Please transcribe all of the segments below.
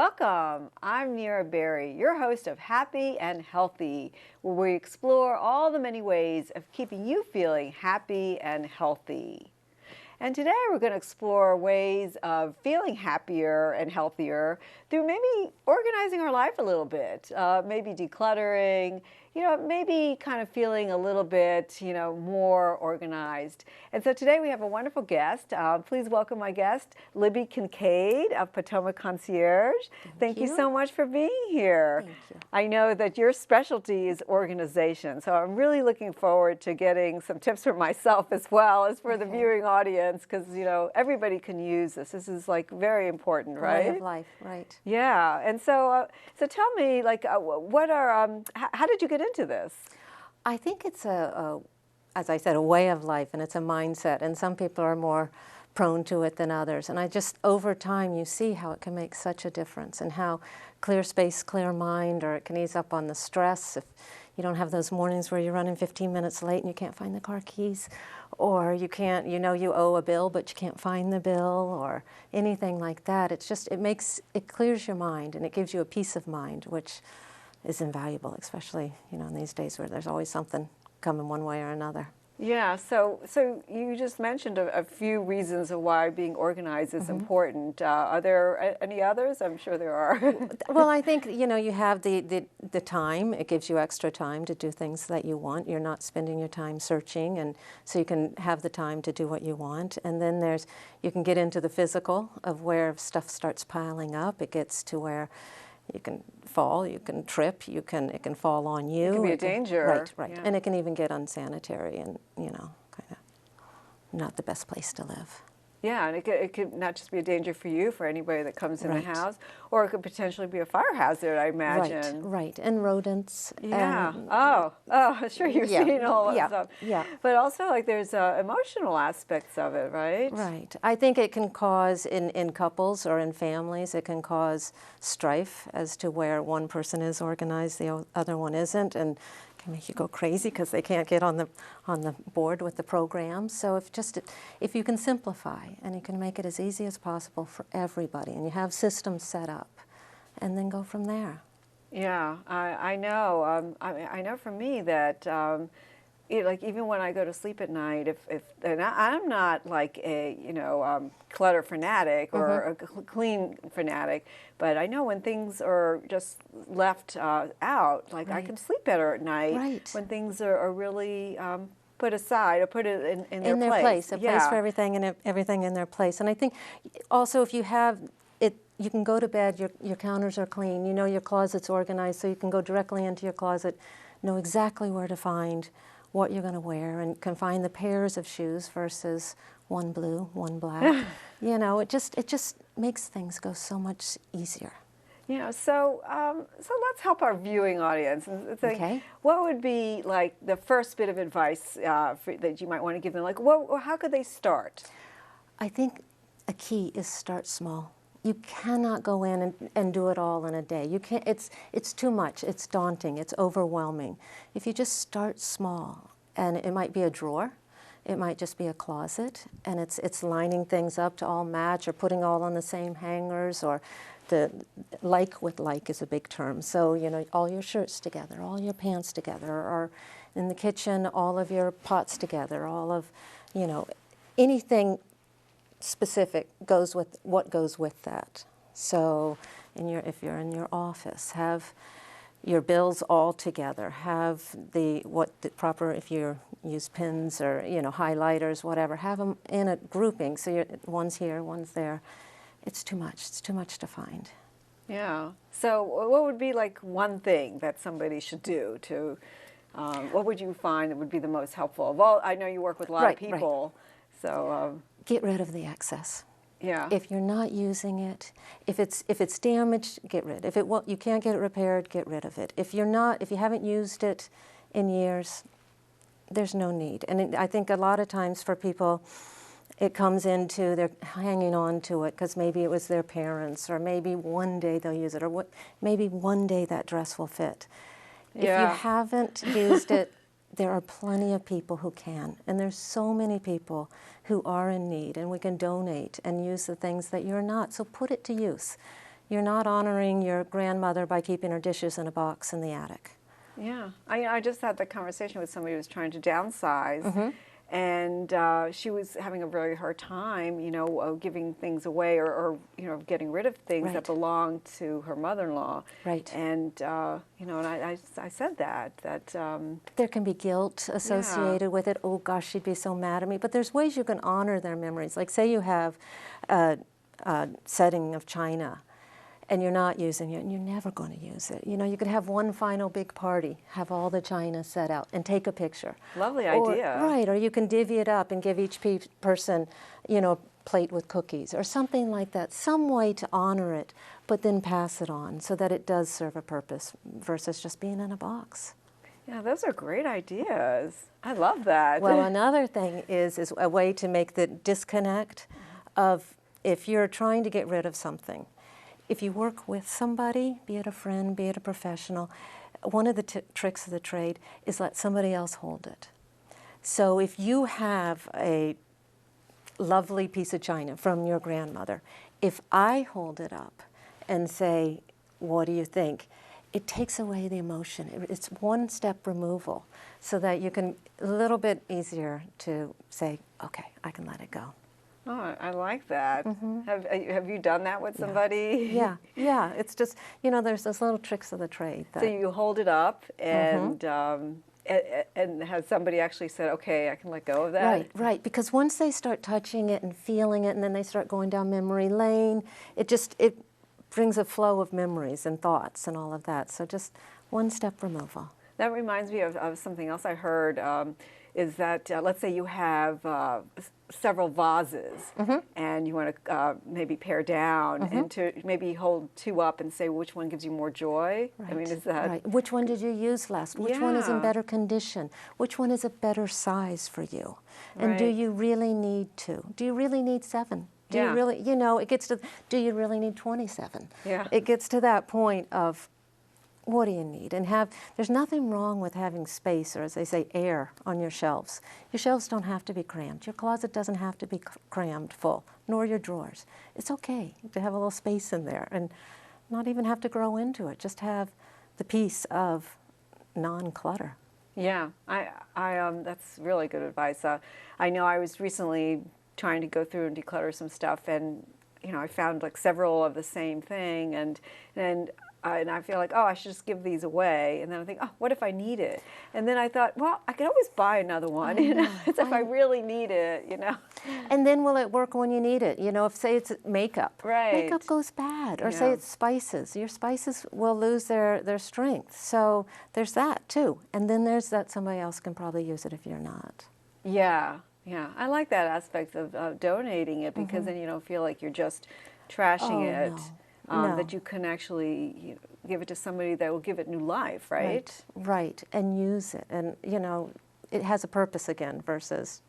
Welcome. I'm Nira Berry, your host of Happy and Healthy, where we explore all the many ways of keeping you feeling happy and healthy. And today we're going to explore ways of feeling happier and healthier through maybe organizing our life a little bit, maybe decluttering, maybe kind of feeling a little bit, more organized. And so today we have a wonderful guest. Please welcome my guest, Libby Kinkead of Potomac Concierge. Thank you so much for being here. Thank you. I know that your specialty is organization, so I'm really looking forward to getting some tips for myself as well as for the viewing audience, because everybody can use this. This is like very important, right? Way of life, right? Yeah, and so tell me, what are how did you get into this? I think it's as I said, a way of life, and it's a mindset. And some people are more prone to it than others. And I just, over time, you see how it can make such a difference, and how clear space, clear mind, or it can ease up on the stress if you don't have those mornings where you're running 15 minutes late and you can't find the car keys, or you can't, you owe a bill but you can't find the bill, or anything like that. It's just, it clears your mind, and it gives you a peace of mind, which is invaluable, especially, in these days where there's always something coming one way or another. Yeah, so you just mentioned a few reasons of why being organized is important. Are there any others? I'm sure there are. Well, I think, you have the time. It gives you extra time to do things that you want. You're not spending your time searching, and so you can have the time to do what you want. And then you can get into the physical of where stuff starts piling up. It gets to where you can fall, you can trip, it can fall on you. It can be a danger. Right. Yeah. And it can even get unsanitary and, kind of not the best place to live. Yeah, and it could not just be a danger for you, for anybody that comes in the house, or it could potentially be a fire hazard, I imagine. Right, and rodents. Yeah. And, oh, sure, you've seen all that stuff. Yeah. But also, there's emotional aspects of it, right? Right. I think it can cause, in couples or in families, it can cause strife as to where one person is organized, the other one isn't, and can make you go crazy because they can't get on the board with the program. So if you can simplify and you can make it as easy as possible for everybody, and you have systems set up, and then go from there. Yeah, I know. I know for me that even when I go to sleep at night, and I'm not like a clutter fanatic or a clean fanatic, but I know when things are just left out, I can sleep better at night when things are really put aside, or put it in their place. A place for everything, and everything in their place. And I think also, if you have it, you can go to bed, your counters are clean, your closet's organized, so you can go directly into your closet, know exactly where to find what you're going to wear, and can find the pairs of shoes versus one blue, one black. It just makes things go so much easier. So let's help our viewing audience and think, what would be like the first bit of advice that you might want to give them? How could they start? I think a key is start small. You cannot go in and do it all in a day. You can't. It's too much. It's daunting. It's overwhelming. If you just start small, and it might be a drawer, it might just be a closet, and it's lining things up to all match, or putting all on the same hangers, or the like with like is a big term. So all your shirts together, all your pants together, or in the kitchen, all of your pots together, all of anything specific goes with what goes with that. So if you're in your office, have your bills all together, have the proper, if you use pens or highlighters, whatever, have them in a grouping, so one's here, one's there. It's too much to find. Yeah. So what would be like one thing that somebody should do to what would you find that would be the most helpful of all? I know you work with a lot of people, so get rid of the excess. Yeah. If you're not using it, if it's damaged, get rid. If you can't get it repaired, get rid of it. If you haven't used it in years, there's no need. And I think a lot of times for people, it comes into they're hanging on to it because maybe it was their parents, or maybe one day they'll use it, or maybe one day that dress will fit. Yeah. If you haven't used it, there are plenty of people who can, and there's so many people who are in need, and we can donate and use the things that you're not. So put it to use. You're not honoring your grandmother by keeping her dishes in a box in the attic. Yeah, I just had that conversation with somebody who was trying to downsize, and she was having a very hard time, giving things away or getting rid of things that belonged to her mother-in-law. Right. And and I said that there can be guilt associated with it. Oh gosh, she'd be so mad at me. But there's ways you can honor their memories. Like say you have a setting of china, and you're not using it, and you're never going to use it. You could have one final big party, have all the china set out, and take a picture. Lovely idea. Right, or you can divvy it up and give each person, a plate with cookies, or something like that. Some way to honor it, but then pass it on so that it does serve a purpose versus just being in a box. Yeah, those are great ideas. I love that. Well, another thing is a way to make the disconnect of if you're trying to get rid of something. If you work with somebody, be it a friend, be it a professional, one of the tricks of the trade is let somebody else hold it. So if you have a lovely piece of china from your grandmother, if I hold it up and say, what do you think? It takes away the emotion. It's one step removal so that you can, a little bit easier to say, okay, I can let it go. Oh, I like that. Have you done that with somebody? Yeah. It's just, there's those little tricks of the trade. So you hold it up and has somebody actually said, okay, I can let go of that? Right. Because once they start touching it and feeling it, and then they start going down memory lane, it brings a flow of memories and thoughts and all of that. So just one step removal. That reminds me of something else I heard, is that let's say you have several vases and you want to maybe pare down and to maybe hold two up and say which one gives you more joy. Right. I mean, is that... Right. Which one did you use last? Which one is in better condition? Which one is a better size for you? And do you really need 2? Do you really need 7? Do you really, it gets to, do you really need 27? Yeah. It gets to that point of, what do you need? And there's nothing wrong with having space, or as they say, air on your shelves. Your shelves don't have to be crammed. Your closet doesn't have to be crammed full, nor your drawers. It's okay to have a little space in there and not even have to grow into it. Just have the peace of non-clutter. Yeah, I that's really good advice. I know I was recently trying to go through and declutter some stuff, and I found like several of the same thing, and I feel like, oh, I should just give these away. And then I think, oh, what if I need it? And then I thought, well, I could always buy another one, if I really need it, And then will it work when you need it? If say it's makeup. Right. Makeup goes bad. Or say it's spices. Your spices will lose their strength. So there's that too. And then there's that somebody else can probably use it if you're not. Yeah. I like that aspect of donating it, because then you don't feel like you're just trashing it. No. That you can actually give it to somebody that will give it new life, right? Right, and use it. And, it has a purpose again versus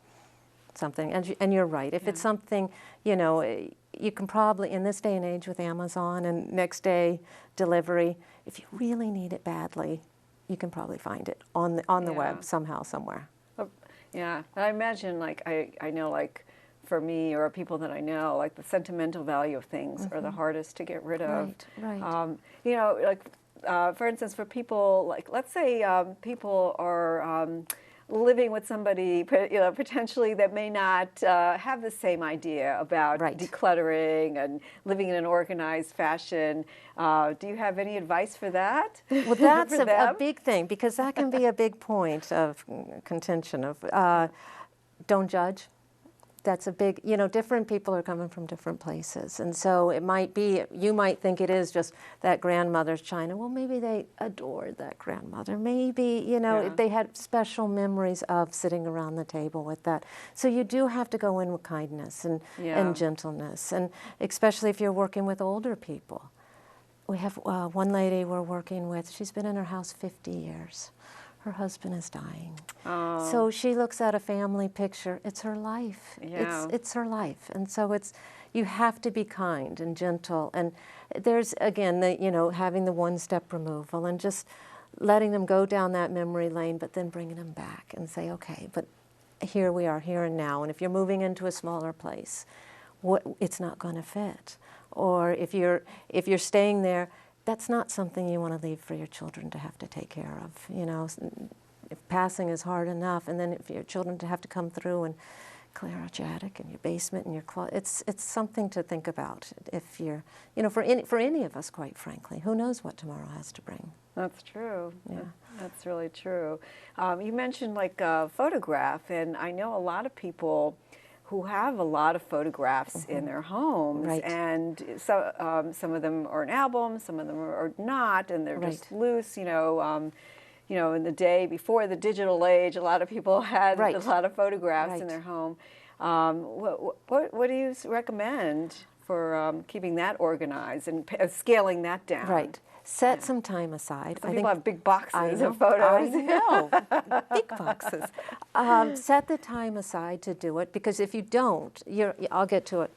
something. And you're right. If it's something, you can probably, in this day and age with Amazon and next day delivery, if you really need it badly, you can probably find it on the web somehow, somewhere. Yeah, and I imagine, like, I know, like, for me or people that I know, like the sentimental value of things are the hardest to get rid of. Right. For instance, for people, like, let's say people are living with somebody, potentially that may not have the same idea about decluttering and living in an organized fashion. Do you have any advice for that? Well, that's a big thing, because that can be a big point of contention of don't judge. That's a big, different people are coming from different places. And so it might be, you might think it is just that grandmother's china. Well, maybe they adored that grandmother. Maybe, they had special memories of sitting around the table with that. So you do have to go in with kindness and gentleness, and especially if you're working with older people. We have one lady we're working with, she's been in her house 50 years. Her husband is dying. Oh. So she looks at a family picture. It's her life. Yeah. It's her life. And so you have to be kind and gentle. And there's, again, having the one-step removal and just letting them go down that memory lane, but then bringing them back and say, okay, but here we are, here and now. And if you're moving into a smaller place, it's not going to fit. Or if you're staying there, that's not something you want to leave for your children to have to take care of. You know, if passing is hard enough, and then if your children to have to come through and clear out your attic and your basement and your closet, it's something to think about. If you're, you know, for any of us, quite frankly, who knows what tomorrow has to bring. That's true. Yeah. That's really true. You mentioned like a photograph, and I know a lot of people who have a lot of photographs in their homes, Right. and so, some of them are in albums, some of them are not, and they're just loose. You know, in the day before the digital age, a lot of people had a lot of photographs in their home. What do you recommend for keeping that organized and scaling that down? Right. Set some time aside. Some people have big boxes of photos. photos. I know, big boxes. Set the time aside to do it, because if you don't, I'll get to it.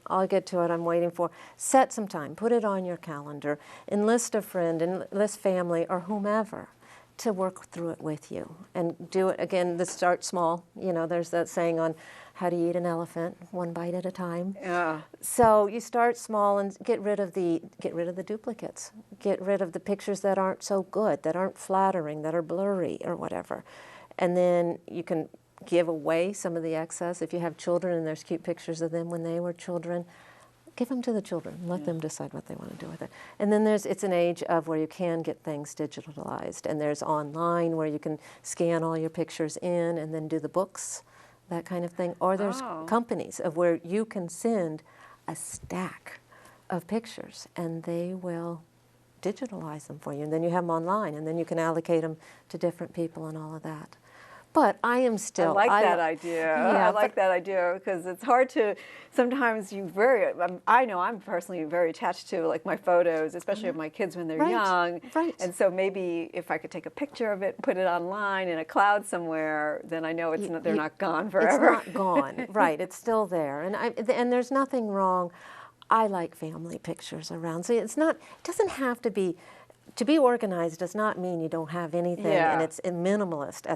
I'm waiting for. Set some time. Put it on your calendar. Enlist a friend, enlist family, or whomever to work through it with you, and do it again. Start small. You know, there's that saying on how to eat an elephant, one bite at a time. Yeah. So you start small and get rid of the duplicates. Get rid of the pictures that aren't so good, that aren't flattering, that are blurry or whatever. And then you can give away some of the excess. If you have children and there's cute pictures of them when they were children, give them to the children. Let them decide what they want to do with it. And then it's an age of where you can get things digitalized, and there's online where you can scan all your pictures in and then do the books, that kind of thing. Or there's companies of where you can send a stack of pictures and they will digitalize them for you, and then you have them online, and then you can allocate them to different people and all of that. But I am still. I like that idea. Yeah, I like that idea, because it's hard to. Sometimes I know I'm personally very attached to like my photos, especially of my kids when they're young. Right. And so maybe if I could take a picture of it, put it online in a cloud somewhere, then I know they're not gone forever. It's not gone. Right. It's still there, and there's nothing wrong. I like family pictures around. So it doesn't have to be. To be organized does not mean you don't have anything and it's minimalist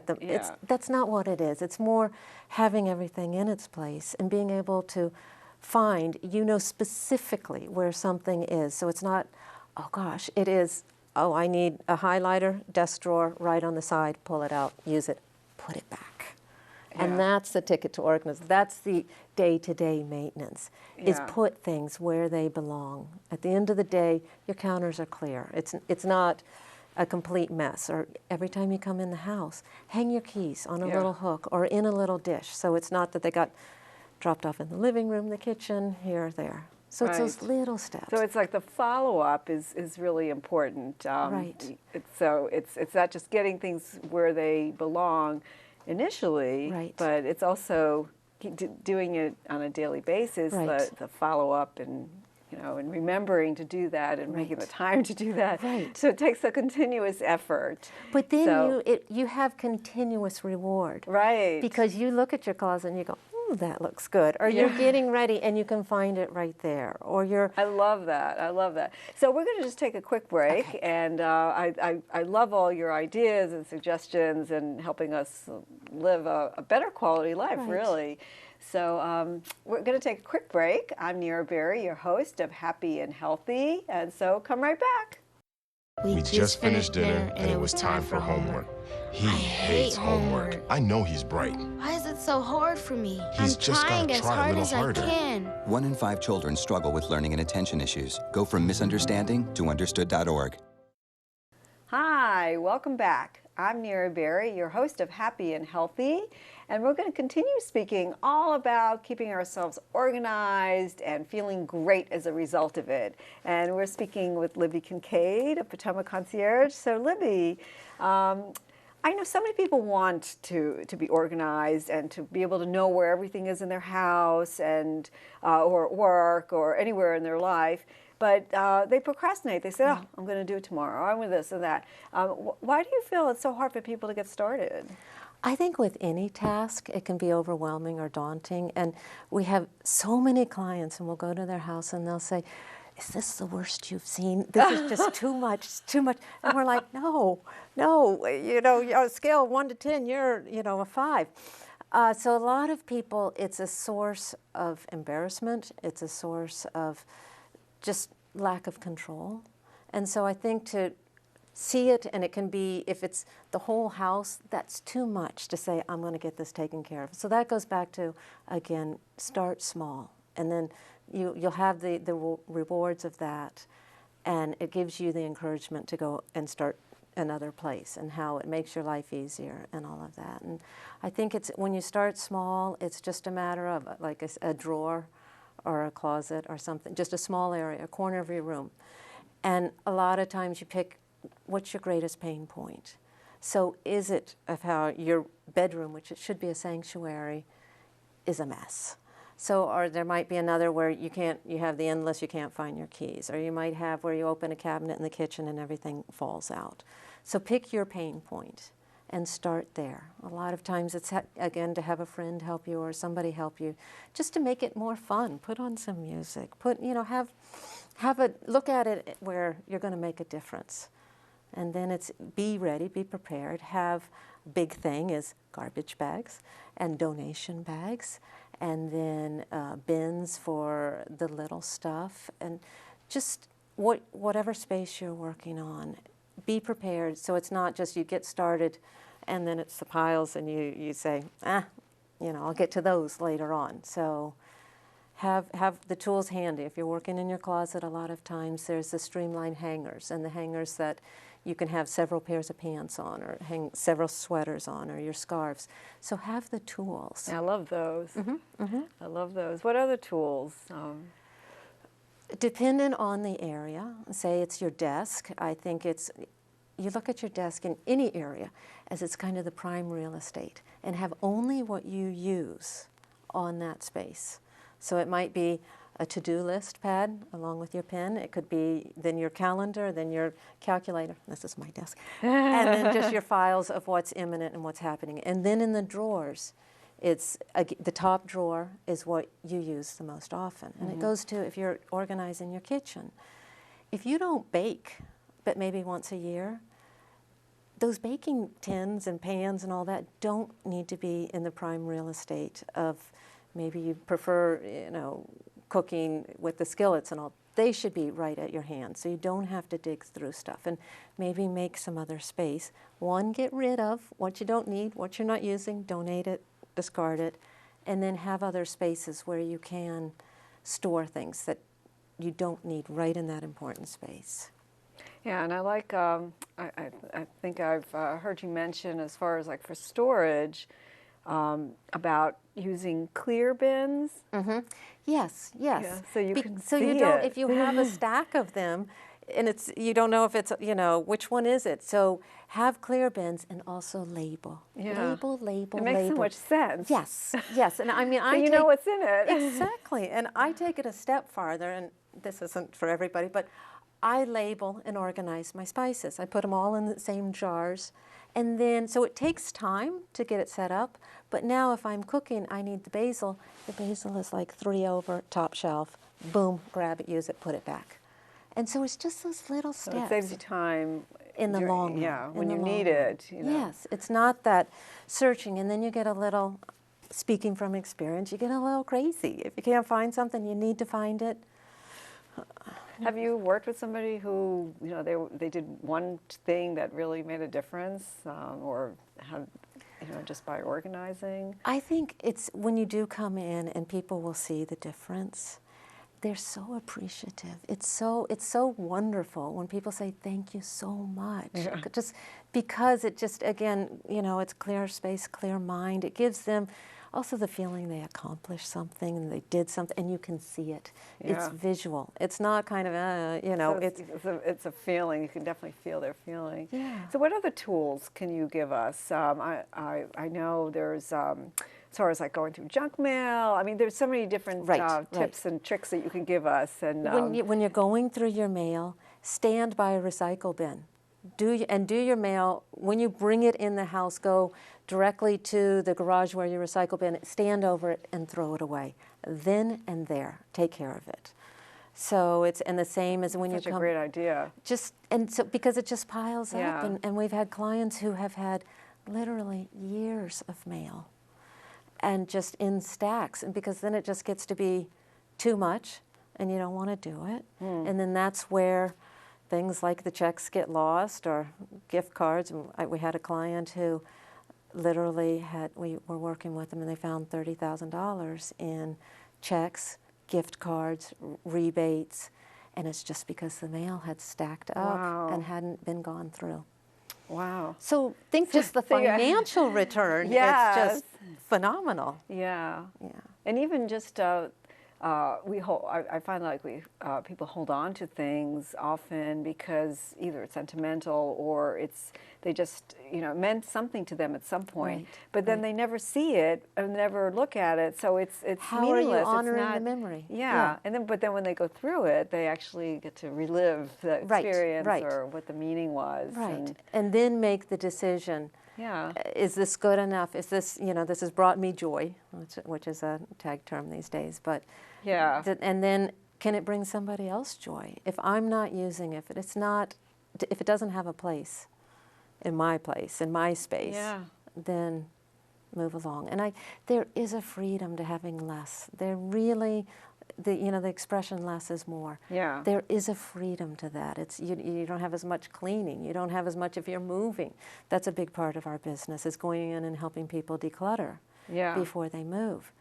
that's not what it is. It's more having everything in its place and being able to find, specifically where something is. So it's not, oh gosh, it is, oh, I need a highlighter, desk drawer, right on the side, pull it out, use it, put it back. And that's the ticket to organize. That's the day-to-day maintenance, is put things where they belong. At the end of the day, your counters are clear. It's not a complete mess. Or every time you come in the house, hang your keys on a little hook or in a little dish. So it's not that they got dropped off in the living room, the kitchen, here or there. So it's those little steps. So it's like the follow-up is really important. Right. So it's not just getting things where they belong initially, but it's also doing it on a daily basis, the follow-up and remembering to do that and making the time to do that. Right. So it takes a continuous effort. But then you have continuous reward. Right. Because you look at your closet and you go, ooh, that looks good. Or you're getting ready and you can find it right there. Or you're... I love that. I love that. So we're going to just take a quick break. Okay. And I love all your ideas and suggestions and helping us live a better quality life, really. So we're going to take a quick break. I'm Nira Berry, your host of Happy and Healthy. And so come right back. We just finished dinner and it was time for homework. He hates homework. I know he's bright. Why is it so hard for me? He's I'm just trying gotta as try a hard little as harder. I can. 1 in 5 children struggle with learning and attention issues. Go from misunderstanding to understood.org. Hi, welcome back. I'm Nira Berry, your host of Happy and Healthy, and we're going to continue speaking all about keeping ourselves organized and feeling great as a result of it. And we're speaking with Libby Kinkead of Potomac Concierge. So Libby, I know so many people want to be organized and to be able to know where everything is in their house and or at work or anywhere in their life. But they procrastinate. They say, oh, I'm going to do it tomorrow, or I'm going to this and that. Why do you feel it's so hard for people to get started? I think with any task, it can be overwhelming or daunting. And we have so many clients, and we'll go to their house and they'll say, is this the worst you've seen? This is just too much, it's too much. And we're like, no, on a scale of 1 to 10, you're, a 5. So a lot of people, it's a source of embarrassment. It's a source of just lack of control. And so I think to see it, and it can be, if it's the whole house, that's too much to say, I'm going to get this taken care of. So that goes back to, again, start small. And then you'll have the rewards of that. And it gives you the encouragement to go and start another place, and how it makes your life easier and all of that. And I think it's when you start small, it's just a matter of like a drawer or a closet or something, just a small area, a corner of your room. And a lot of times you pick, what's your greatest pain point? So is it of how your bedroom, which it should be a sanctuary, is a mess? So, or there might be another where you have the endless, you can't find your keys. Or you might have where you open a cabinet in the kitchen and everything falls out. So pick your pain point and start there. A lot of times it's, again, to have a friend help you or somebody help you, just to make it more fun. Put on some music. Have a look at it where you're going to make a difference. And then it's be ready, be prepared. Big thing is garbage bags and donation bags, and then bins for the little stuff, and just whatever space you're working on, be prepared. So it's not just you get started and then it's the piles and you say, I'll get to those later on. So have the tools handy. If you're working in your closet, a lot of times there's the streamlined hangers, and the hangers that you can have several pairs of pants on, or hang several sweaters on, or your scarves. So have the tools. I love those. I love those. What other tools? Depending on the area, say it's your desk, I think you look at your desk in any area as it's kind of the prime real estate, and have only what you use on that space. So it might be a to-do list pad along with your pen. It could be then your calendar, then your calculator. This is my desk. And then just your files of what's imminent and what's happening. And then in the drawers, it's the top drawer is what you use the most often. And it goes to if you're organizing your kitchen. If you don't bake, but maybe once a year, those baking tins and pans and all that don't need to be in the prime real estate of, maybe you prefer, cooking with the skillets and all. They should be right at your hand, so you don't have to dig through stuff. And maybe make some other space. One, get rid of what you don't need, what you're not using, donate it, discard it, and then have other spaces where you can store things that you don't need right in that important space. Yeah, and I like, I think I've heard you mention, as far as like for storage, about using clear bins. Yes. Yeah, so you can so see you don't, it. if you have a stack of them, and you don't know if it's, which one is it. So have clear bins and also label. Yeah. Label. It makes so much sense. Yes. And I mean, so you know what's in it. Exactly. And I take it a step farther, and this isn't for everybody, but I label and organize my spices. I put them all in the same jars. And then, so it takes time to get it set up, but now if I'm cooking, I need the basil. The basil is like 3 over, top shelf, boom, grab it, use it, put it back. And so it's just those little steps. So it saves you time. In the long run. Yeah, when you need it. Yes, it's not that searching, and then you get a little, speaking from experience, you get a little crazy. If you can't find something, you need to find it. Have you worked with somebody who, they did one thing that really made a difference, or had, just by organizing? I think it's when you do come in and people will see the difference, they're so appreciative. It's so wonderful when people say thank you so much. Yeah. Just because it just, again, it's clear space, clear mind. It gives them also the feeling they accomplished something and they did something, and you can see it. Yeah. It's visual. It's not kind of, so it's a feeling. You can definitely feel their feeling. Yeah. So what other tools can you give us? I know there's, as far as like going through junk mail, I mean, there's so many different tips and tricks that you can give us. And when you're going through your mail, stand by a recycle bin. Do your mail. When you bring it in the house, go directly to the garage where your recycle bin, stand over it and throw it away. Then and there, take care of it. So and the same as when you come. Such a great idea. Because it just piles up, and we've had clients who have had literally years of mail. and just in stacks, and because then it just gets to be too much and you don't want to do it. And then that's where things like the checks get lost or gift cards. We had a client who literally we were working with them and they found $30,000 in checks, gift cards, rebates, and it's just because the mail had stacked up and hadn't been gone through. Wow. So think just the financial return, it's just phenomenal. Yeah. Yeah. And even just I find like people hold on to things often because either it's sentimental or they just it meant something to them at some point. Right, But then they never see it and never look at it, so it's How meaningless. are you honoring it's not, the memory? Yeah. And then when they go through it, they actually get to relive the experience or what the meaning was. Right. And then make the decision. Yeah. Is this good enough? Is this, this has brought me joy, which is a tag term these days. But yeah. And then can it bring somebody else joy? If I'm not using it, if it doesn't have a place, in my space, then move along. And there is a freedom to having less. There really, the expression less is more. Yeah. There is a freedom to that. It's you don't have as much cleaning. You don't have as much if you're moving. That's a big part of our business, is going in and helping people declutter before they move.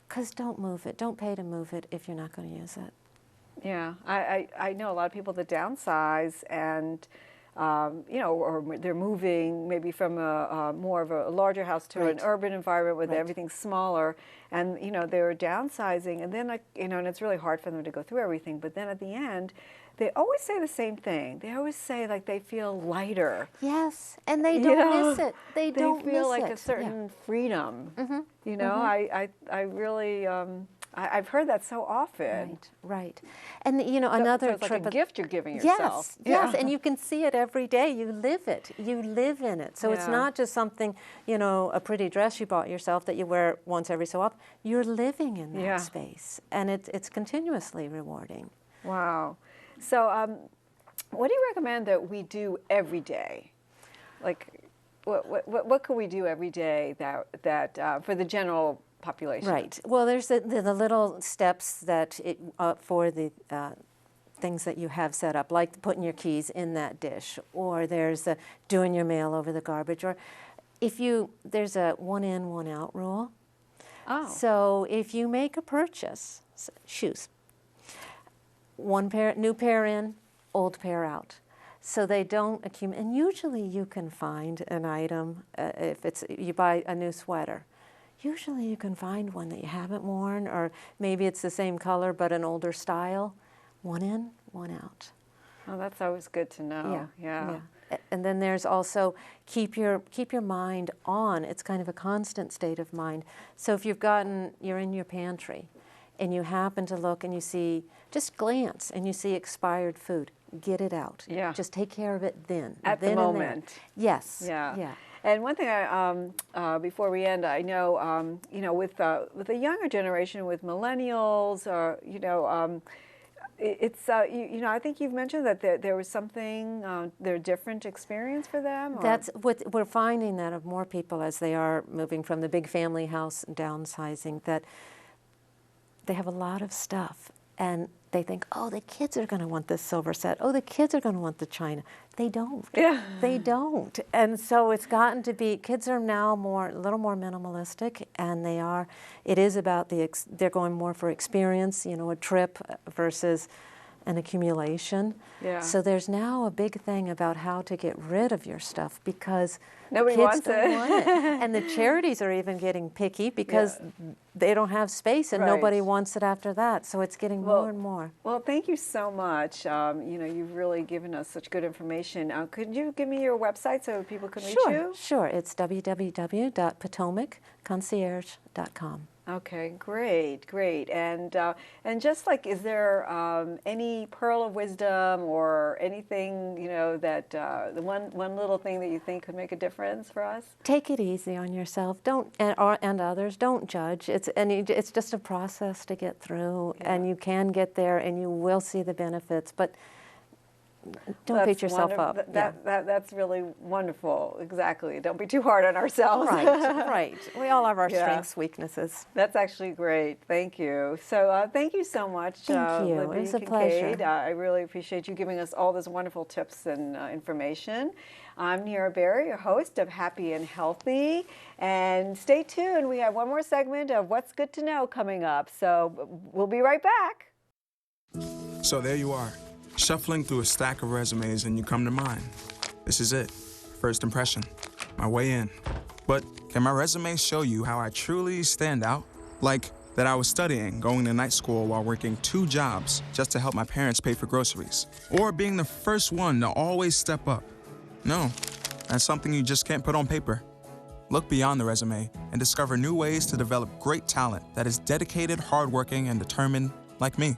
Because don't move it. Don't pay to move it if you're not going to use it. Yeah. I know a lot of people that downsize and or they're moving maybe from a more of a larger house to an urban environment where everything's smaller, and they're downsizing, and then and it's really hard for them to go through everything. But then at the end, they always say the same thing. They always say like they feel lighter. Yes, and they don't miss it. They don't feel miss like it. a certain freedom. I really. I've heard that so often. Right. And another so it's trip, like a gift you're giving yourself. Yes, and you can see it every day. You live it. You live in it. So it's not just something, a pretty dress you bought yourself that you wear once every so often. You're living in that space, and it's continuously rewarding. Wow. So what do you recommend that we do every day? Like, what can we do every day that for the general population? Right. Well, there's the little steps that for the things that you have set up, like putting your keys in that dish, or there's doing your mail over the garbage, or there's a one in, one out rule. Oh. So if you make a purchase, shoes, new pair in, old pair out. So they don't accumulate. And usually you can find an item, if you buy a new sweater, usually you can find one that you haven't worn, or maybe it's the same color but an older style. One in, one out. Oh, that's always good to know. Yeah. And then there's also keep your mind on. It's kind of a constant state of mind. So if you're in your pantry and you happen to look and you see, just glance and you see expired food, get it out. Yeah. Just take care of it then. At the moment. Yes. Yeah. And one thing before we end, I know, with the younger generation, with millennials, or it's I think you've mentioned that there was something, their different experience for them. Or? That's what we're finding, that of more people as they are moving from the big family house and downsizing, that they have a lot of stuff and they think, oh, the kids are going to want this silver set. Oh, the kids are going to want the china. They don't. Yeah. They don't. And so it's gotten to be, kids are now a little more minimalistic, and it is about they're going more for experience, a trip versus an accumulation. Yeah. So there's now a big thing about how to get rid of your stuff, because nobody kids wants don't want it. And the charities are even getting picky because they don't have space, and nobody wants it after that. So it's getting more and more. Well, thank you so much. You've really given us such good information. Could you give me your website so people can reach you? Sure. It's www.potomacconcierge.com. Okay, great. And just like, is there any pearl of wisdom or anything, that the one little thing that you think could make a difference for us? Take it easy on yourself. And others. Don't judge. It's just a process to get through, and you can get there, and you will see the benefits. But Don't beat yourself up. That's really wonderful. Exactly. Don't be too hard on ourselves. Right, right. We all have our strengths, weaknesses. That's actually great. Thank you. So thank you so much, Thank you. Libby It was a Kinkead. pleasure. I really appreciate you giving us all those wonderful tips and information. I'm Nira Berry, your host of Happy and Healthy. And stay tuned. We have one more segment of What's Good to Know coming up. So we'll be right back. So there you are, shuffling through a stack of resumes, and you come to mine. This is it. First impression. My way in. But can my resume show you how I truly stand out? Like that I was studying, going to night school while working 2 jobs just to help my parents pay for groceries. Or being the first one to always step up. No, that's something you just can't put on paper. Look beyond the resume and discover new ways to develop great talent that is dedicated, hardworking, and determined like me.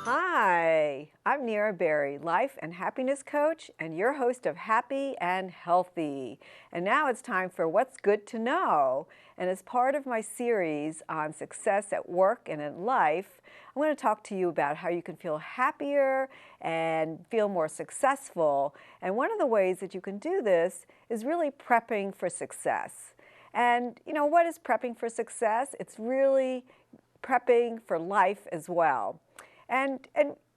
Hi, I'm Nira Berry, life and happiness coach, and your host of Happy and Healthy. And now it's time for What's Good to Know. And as part of my series on success at work and in life, I'm going to talk to you about how you can feel happier and feel more successful. And one of the ways that you can do this is really prepping for success. And you know, what is prepping for success? It's really prepping for life as well. And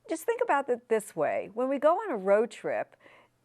just think about it this way. When we go on a road trip,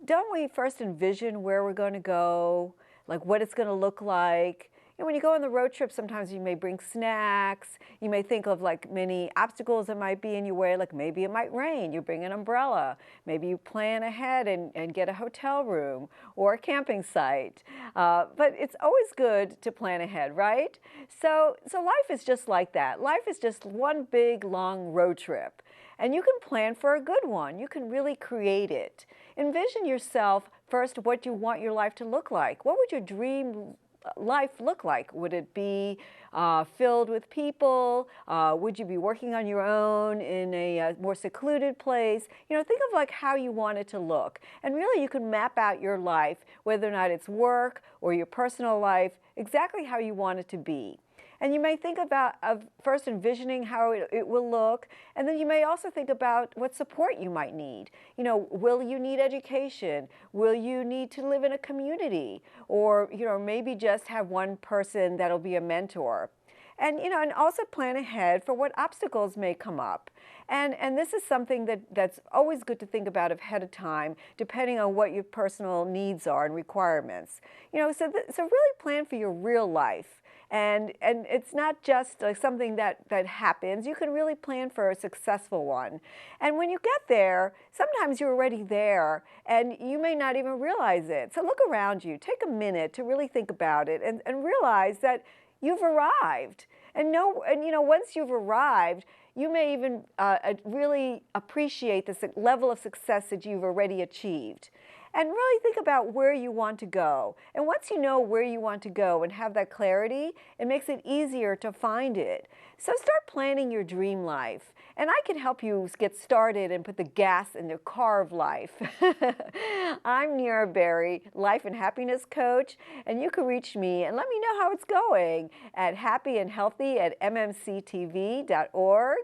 don't we first envision where we're going to go, like what it's going to look like? You know, when you go on the road trip, sometimes you may bring snacks. You may think of like many obstacles that might be in your way, like maybe it might rain. You bring an umbrella. Maybe you plan ahead and get a hotel room or a camping site. But it's always good to plan ahead, right? So life is just like that. Life is just one big, long road trip. And you can plan for a good one. You can really create it. Envision yourself first what you want your life to look like. What would your dream life look like? Would it be filled with people? Would you be working on your own in a more secluded place? You know, think of like how you want it to look. And really you can map out your life, whether or not it's work or your personal life, exactly how you want it to be. And you may think about first envisioning how it will look, and then you may also think about what support you might need. You know, will you need education? Will you need to live in a community? Or, you know, maybe just have one person that'll be a mentor. And, you know, and also plan ahead for what obstacles may come up. And this is something that's always good to think about ahead of time, depending on what your personal needs are and requirements. You know, so really plan for your real life. And it's not just like something that happens. You can really plan for a successful one. And when you get there, sometimes you're already there and you may not even realize it. So look around you. Take a minute to really think about it and realize that you've arrived. And you know, once you've arrived, you may even really appreciate the level of success that you've already achieved. And really think about where you want to go. And once you know where you want to go and have that clarity, it makes it easier to find it. So start planning your dream life. And I can help you get started and put the gas in the car of life. I'm Nira Berry, life and happiness coach, and you can reach me and let me know how it's going at happyandhealthy@mmctv.org.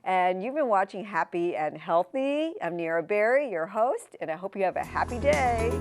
And you've been watching Happy and Healthy. I'm Nira Berry, your host, and I hope you have a happy day.